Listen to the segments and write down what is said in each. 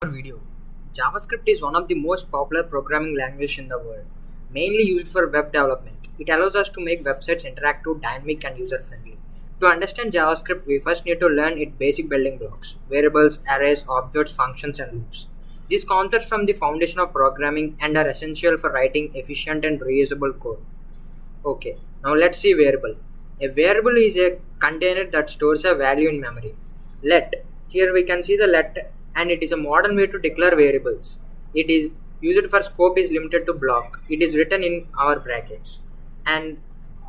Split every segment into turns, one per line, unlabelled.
Video. JavaScript is one of the most popular programming languages in the world, mainly used for web development. It allows us to make websites interactive, dynamic, and user friendly. To understand JavaScript, we first need to learn its basic building blocks: variables, arrays, objects, functions, and loops. These concepts form the foundation of programming and are essential for writing efficient and reusable code. Okay, now let's see variable. A variable is a container that stores a value in memory. Let. Here we can see the let, and it is a modern way to declare variables. It is used for scope is limited to block. It is written in our brackets. And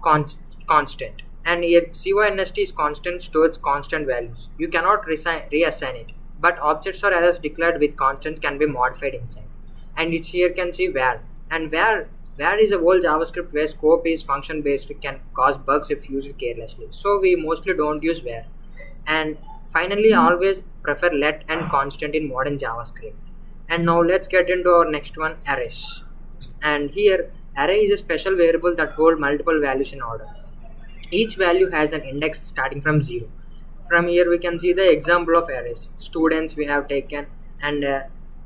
constant. And here const is constant, stores constant values. You cannot reassign it. But objects or others declared with constant can be modified inside. And it's here can see var. And var is a whole JavaScript where scope is function based, can cause bugs if used carelessly. So we mostly don't use var. And finally, always prefer let and constant in modern JavaScript. And now let's get into our next one, arrays. And here array is a special variable that hold multiple values in order. Each value has an index starting from 0. From here we can see the example of arrays. Students we have taken, and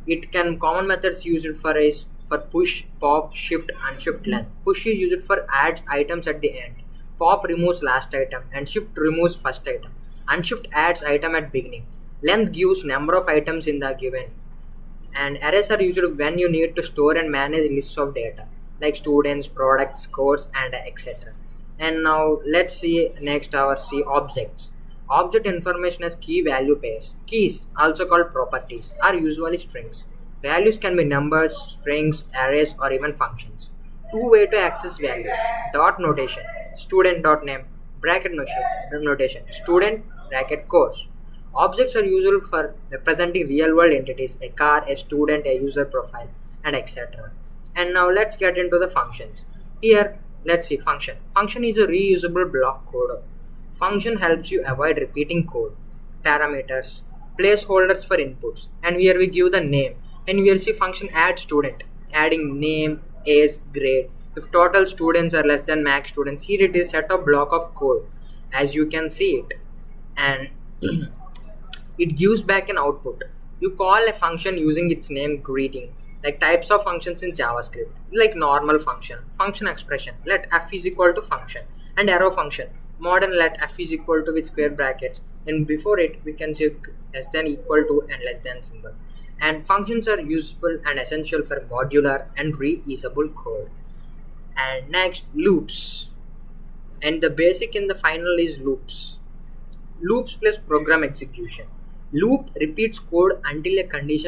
it can common methods used for is for push, pop, shift, unshift length. Push is used for adds items at the end. Pop removes last item and shift removes first item. Unshift adds item at beginning. Length gives number of items in the given. And arrays are used when you need to store and manage lists of data like students, products, scores, and etc. And now let's see next our see objects. Object information as key value pairs. Keys, also called properties, are usually strings. Values can be numbers, strings, arrays, or even functions. Two way to access values. Dot notation, student dot name, bracket notation, student bracket course. Objects are useful for representing real world entities, a car, a student, a user profile, and etc. And now let's get into the functions. Here, let's see function. Function is a reusable block code. Function helps you avoid repeating code. Parameters, placeholders for inputs, and here we give the name. And we will see function add student, adding name, age, grade. If total students are less than max students, here it is set of block of code, as you can see it, and it gives back an output. You call a function using its name greeting. Like types of functions in JavaScript, like normal function, function expression, let f is equal to function, and arrow function, modern let f is equal to with square brackets, and before it we can say less than equal to and less than symbol. And functions are useful and essential for modular and reusable code. And next, loops. And the basic in the final is loops. Loops plus program execution. Loop repeats code until a condition